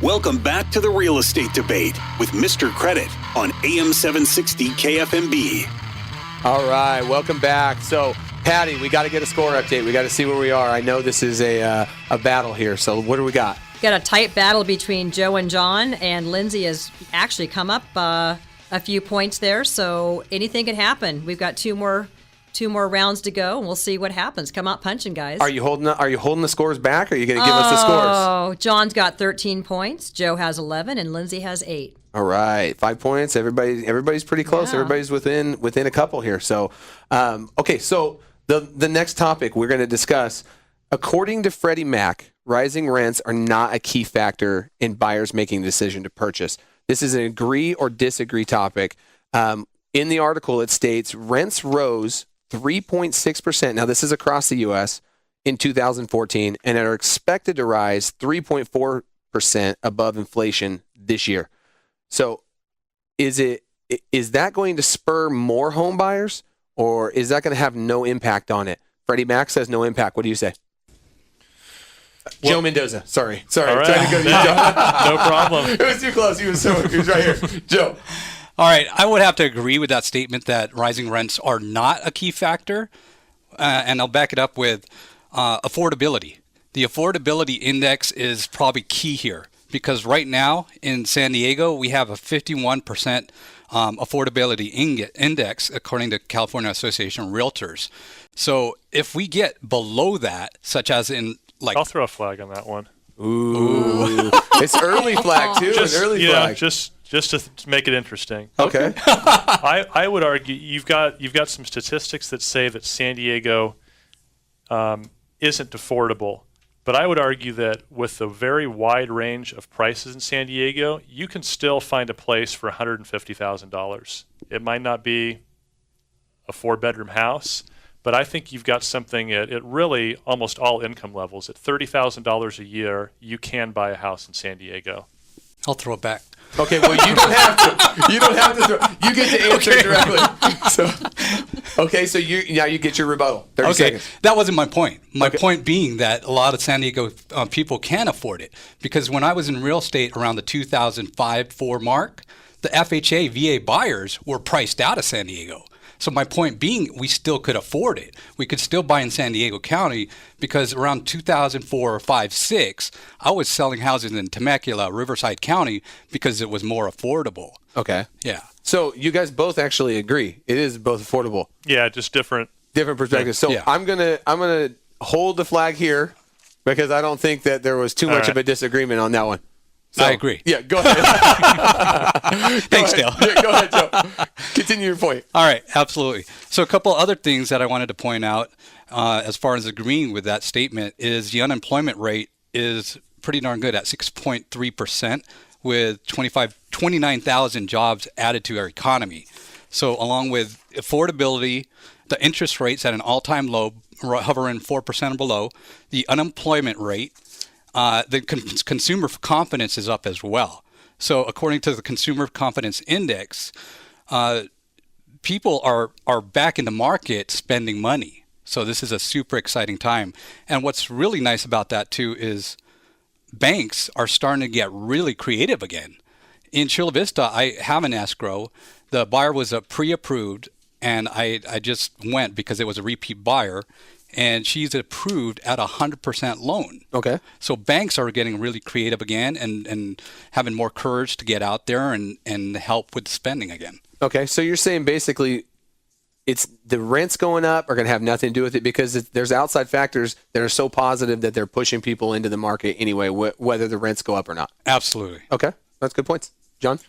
Welcome back to the Real Estate Debate with Mr. Credit on AM 760 KFMB. All right, welcome back. So, Patty, we got to get a score update. We got to see where we are. I know this is a battle here. So, what do we got? Got a tight battle between Joe and John, and Lindsay has actually come up a few points there. So anything can happen. We've got two more rounds to go, and we'll see what happens. Come out punching, guys. Are you holding the scores back, or are you going to give us the scores? Oh, John's got 13 points. Joe has 11, and Lindsay has 8. All right, 5 points. Everybody's pretty close. Yeah. Everybody's within a couple here. So, okay. So the next topic we're going to discuss, according to Freddie Mac, rising rents are not a key factor in buyers making the decision to purchase. This is an agree or disagree topic. In the article, it states rents rose 3.6%. Now, this is across the U.S. in 2014, and are expected to rise 3.4% above inflation this year. So is that going to spur more home buyers, or is that going to have no impact on it? Freddie Mac says no impact. What do you say? Joe Mendoza. Sorry. All right. Trying to go to Joe. No problem. It was too close. He was right here. Joe. All right. I would have to agree with that statement that rising rents are not a key factor. And I'll back it up with affordability. The affordability index is probably key here, because right now in San Diego, we have a 51% affordability index, according to California Association of Realtors. So if we get below that, such as in I'll throw a flag on that one. Ooh. It's early flag too. Flag. Just to make it interesting. Okay. I would argue you've got some statistics that say that San Diego isn't affordable, but I would argue that with the very wide range of prices in San Diego, you can still find a place for $150,000. It might not be a 4-bedroom house, but I think you've got something at really almost all income levels. At $30,000 a year, you can buy a house in San Diego. I'll throw it back. Okay, well, you don't have to. You don't have to throw. You get to answer directly. So you get your rebuttal. 30 seconds. That wasn't my point. My point being that a lot of San Diego people can afford it, because when I was in real estate around the 2005-4 mark, the FHA VA buyers were priced out of San Diego. So my point being, we still could afford it. We could still buy in San Diego County, because around 2004 or 5, 6, I was selling houses in Temecula, Riverside County, because it was more affordable. Okay. Yeah. So you guys both actually agree. It is both affordable. Yeah, just different perspectives. So yeah. I'm gonna hold the flag here, because I don't think that there was too much of a disagreement on that one. So, I agree. Yeah, go ahead. Thanks, Dale. Yeah, go ahead, Joe. Continue your point. All right, absolutely. So a couple other things that I wanted to point out as far as agreeing with that statement is the unemployment rate is pretty darn good at 6.3%, with 29,000 jobs added to our economy. So along with affordability, the interest rates at an all-time low, hovering 4% or below, the unemployment rate, the consumer confidence is up as well. So according to the Consumer Confidence Index, people are back in the market spending money. So this is a super exciting time. And what's really nice about that too is banks are starting to get really creative again. In Chula Vista, I have an escrow. The buyer was pre-approved, and I just went because it was a repeat buyer. And she's approved at 100% loan. Okay. So banks are getting really creative again and having more courage to get out there and help with spending again. Okay. So you're saying basically it's the rents going up are going to have nothing to do with it, because there's outside factors that are so positive that they're pushing people into the market anyway, whether the rents go up or not. Absolutely. Okay. That's good points. John?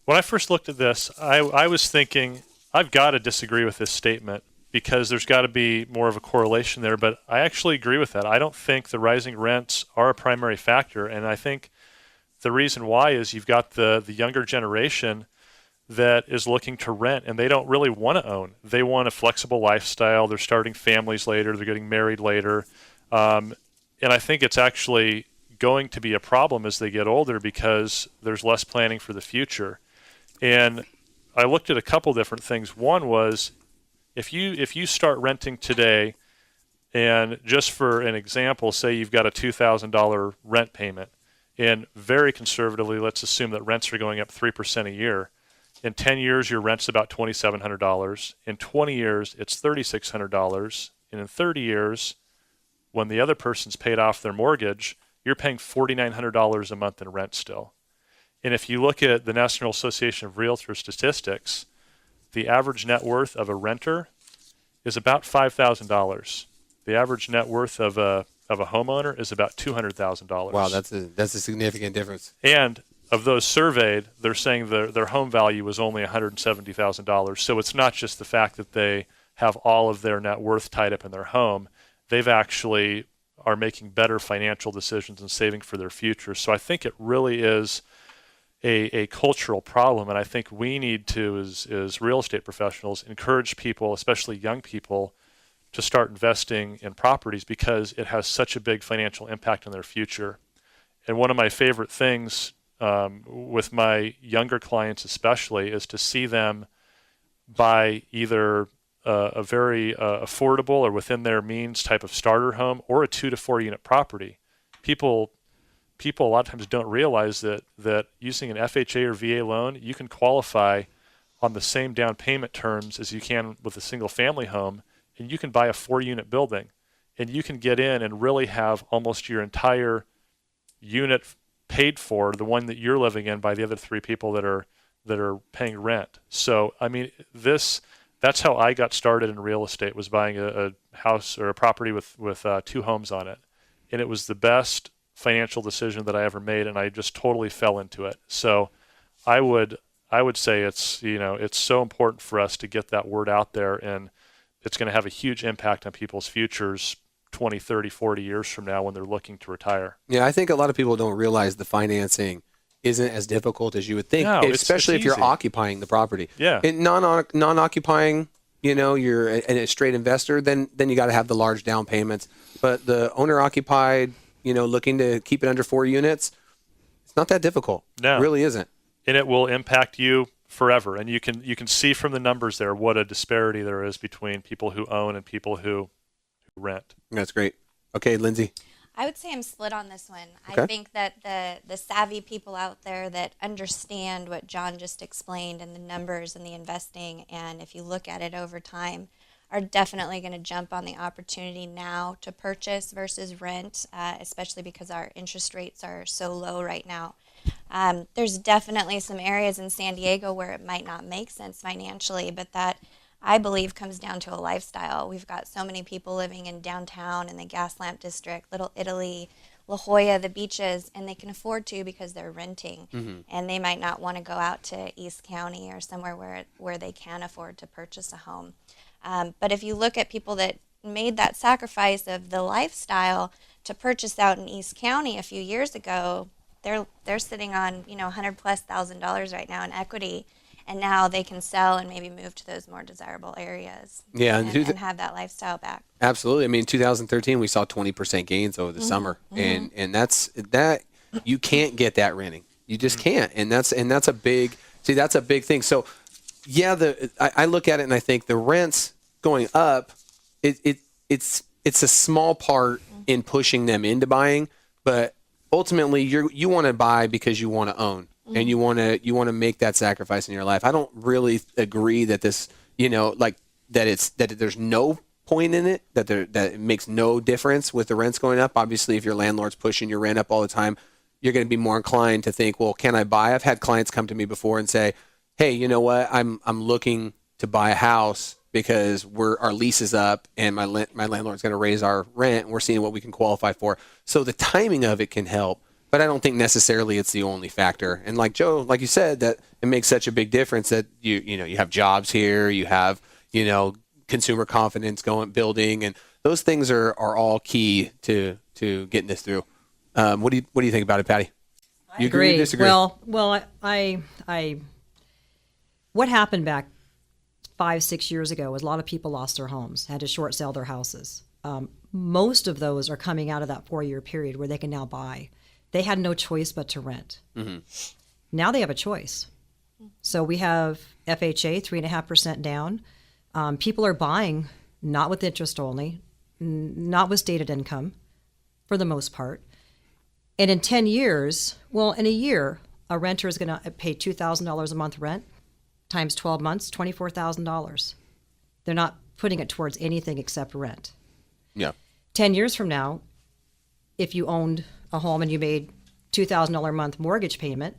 When I first looked at this, I was thinking, I've got to disagree with this statement, because there's got to be more of a correlation there. But I actually agree with that. I don't think the rising rents are a primary factor. And I think the reason why is you've got the younger generation that is looking to rent, and they don't really want to own. They want a flexible lifestyle. They're starting families later. They're getting married later. And I think it's actually going to be a problem as they get older, because there's less planning for the future. And I looked at a couple different things. One was, if you start renting today, and just for an example, say you've got a $2,000 rent payment, And very conservatively, let's assume that rents are going up 3% a year. In 10 years, your rent's about $2,700. In 20 years, it's $3,600. And in 30 years, when the other person's paid off their mortgage, you're paying $4,900 a month in rent still. And if you look at the National Association of Realtors statistics, the average net worth of a renter is about $5,000. The average net worth of a homeowner is about $200,000. Wow, that's a significant difference. And of those surveyed, they're saying their home value was only $170,000. So it's not just the fact that they have all of their net worth tied up in their home. They've actually are making better financial decisions and saving for their future. So I think it really is a cultural problem, and I think we need to, as real estate professionals, encourage people, especially young people, to start investing in properties because it has such a big financial impact on their future. And one of my favorite things with my younger clients especially is to see them buy either a very affordable or within their means type of starter home or a 2 to 4 unit property. People a lot of times don't realize that using an FHA or VA loan, you can qualify on the same down payment terms as you can with a single family home, and you can buy a 4-unit building, and you can get in and really have almost your entire unit paid for, the one that you're living in, by the other 3 people that are paying rent. So I mean, that's how I got started in real estate, was buying a house or a property with 2 homes on it, and it was the best financial decision that I ever made, and I just totally fell into it. So I would say it's so important for us to get that word out there, and it's going to have a huge impact on people's futures 20, 30, 40 years from now when they're looking to retire. Yeah, I think a lot of people don't realize the financing isn't as difficult as you would think, No, especially it's if you're easy. occupying the property. Yeah. And non-occupying, you're a straight investor, then you got to have the large down payments. But the owner-occupied, looking to keep it under 4 units, it's not that difficult. No. It really isn't. And it will impact you forever. And you can see from the numbers there what a disparity there is between people who own and people who rent. That's great. Okay, Lindsay. I would say I'm split on this one. Okay. I think that the savvy people out there that understand what John just explained and the numbers and the investing, and if you look at it over time, are definitely going to jump on the opportunity now to purchase versus rent, especially because our interest rates are so low right now. There's definitely some areas in San Diego where it might not make sense financially, but that, I believe, comes down to a lifestyle. We've got so many people living in downtown, in the Gaslamp District, Little Italy, La Jolla, the beaches, and they can afford to because they're renting. Mm-hmm. And they might not want to go out to East County or somewhere where they can afford to purchase a home. But if you look at people that made that sacrifice of the lifestyle to purchase out in East County a few years ago, they're sitting on $100,000+ right now in equity, and now they can sell and maybe move to those more desirable areas. Yeah, and have that lifestyle back. Absolutely. I mean, 2013 we saw 20% gains over the summer, and that's you can't get that renting. You just can't, and that's a big thing. So yeah, I look at it and I think the rents going up, it's a small part in pushing them into buying, but ultimately you want to buy because you want to own, and you want to make that sacrifice in your life. I don't really agree that this, that there's no point in it, that it makes no difference with the rents going up. Obviously, if your landlord's pushing your rent up all the time, you're going to be more inclined to think, well, can I buy? I've had clients come to me before and say, hey, you know what? I'm looking to buy a house because our lease is up and my landlord's going to raise our rent, and we're seeing what we can qualify for. So the timing of it can help, but I don't think necessarily it's the only factor. And like Joe, like you said, that it makes such a big difference that you have jobs here, you have consumer confidence building, and those things are all key to getting this through. What do you think about it, Patty? You agree or disagree? Well, I what happened back 5-6 years ago was a lot of people lost their homes, had to short sell their houses. Most of those are coming out of that 4-year period where they can now buy. They had no choice but to rent. Mm-hmm. Now they have a choice. So we have FHA 3.5% down. People are buying not with interest only, not with stated income, for the most part. And in 10 years, well, in a year, a renter is going to pay $2,000 a month rent times 12 months, $24,000. They're not putting it towards anything except rent. Yeah. 10 years from now, if you owned a home and you made $2,000 a month mortgage payment,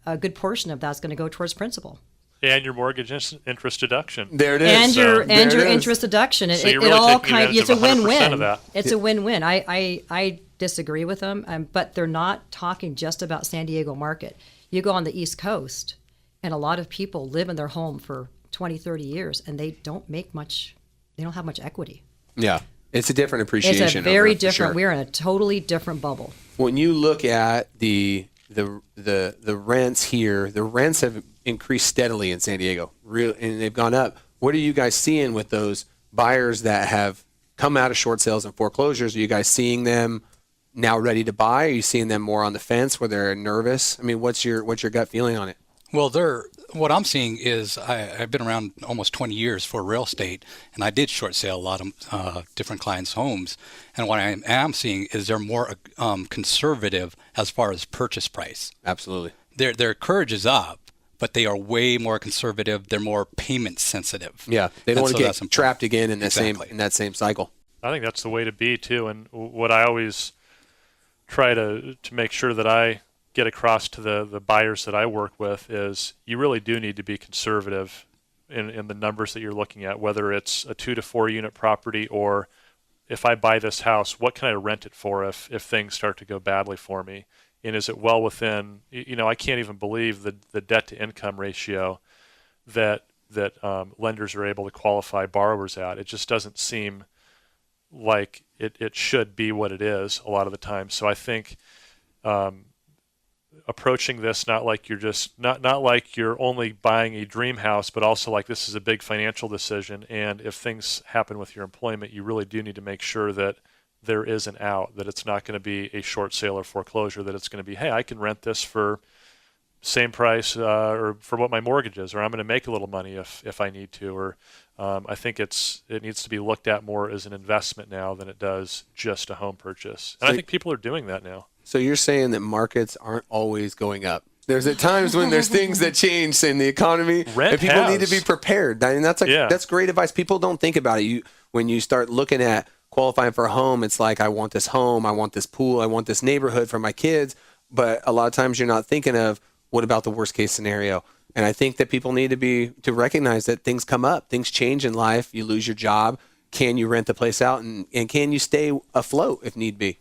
a good portion of that's going to go towards principal. And your mortgage interest deduction. There it is. And your There it is. interest deduction. So it you're really all taking kind. advantage It's a of 100% win-win. of that. It's a win-win. I disagree with them, but they're not talking just about San Diego market. You go on the East Coast, and a lot of people live in their home for 20, 30 years, and they don't make much. They don't have much equity. Yeah. It's a different appreciation. It's a very over it, for different. sure. We're in a totally different bubble. When you look at the rents here, the rents have increased steadily in San Diego, and they've gone up. What are you guys seeing with those buyers that have come out of short sales and foreclosures? Are you guys seeing them now ready to buy? Are you seeing them more on the fence where they're nervous? I mean, what's your gut feeling on it? Well, what I'm seeing is I've been around almost 20 years for real estate, and I did short sale a lot of different clients' homes. And what I am seeing is they're more conservative as far as purchase price. Absolutely. Their courage is up, but they are way more conservative. They're more payment sensitive. Yeah, they don't want to that's get trapped again in that Exactly. in that same cycle. I think that's the way to be too. And what I always try to make sure that I get across to the buyers that I work with is you really do need to be conservative in the numbers that you're looking at, whether it's a 2 to 4 unit property or if I buy this house, what can I rent it for if things start to go badly for me? And is it well within, I can't even believe the debt to income ratio that lenders are able to qualify borrowers at. It just doesn't seem like it should be what it is a lot of the time. So I think approaching this not like you're just not like you're only buying a dream house, but also like this is a big financial decision, and if things happen with your employment, you really do need to make sure that there is an out, that it's not going to be a short sale or foreclosure, that it's going to be, hey, I can rent this for same price or for what my mortgage is, or I'm going to make a little money if I need to, or I think it needs to be looked at more as an investment now than it does just a home purchase. And I think people are doing that now. So you're saying that markets aren't always going up. There's at times when there's things that change in the economy, Rent and people need to has. be prepared. I mean, that's great advice. People don't think about it. When you start looking at qualifying for a home, it's like, I want this home, I want this pool, I want this neighborhood for my kids. But a lot of times you're not thinking of, what about the worst case scenario? And I think that people need to recognize that things come up, things change in life. You lose your job. Can you rent the place out, and can you stay afloat if need be?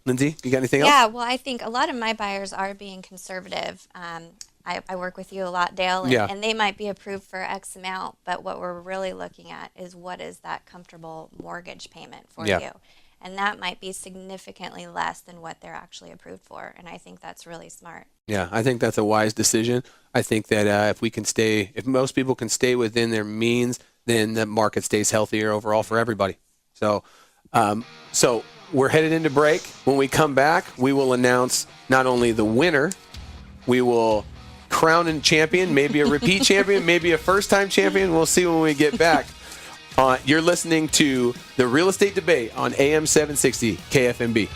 Lindsay, you got anything else? Yeah, well, I think a lot of my buyers are being conservative. I work with you a lot, Dale, and they might be approved for X amount, but what we're really looking at is what is that comfortable mortgage payment for you. And that might be significantly less than what they're actually approved for. And I think that's really smart. Yeah, I think that's a wise decision. I think that if most people can stay within their means, then the market stays healthier overall for everybody. So we're headed into break. When we come back, we will announce not only the winner, we will crown a champion, maybe a repeat champion, maybe a first-time champion. We'll see when we get back. You're listening to The Real Estate Debate on AM 760 KFMB.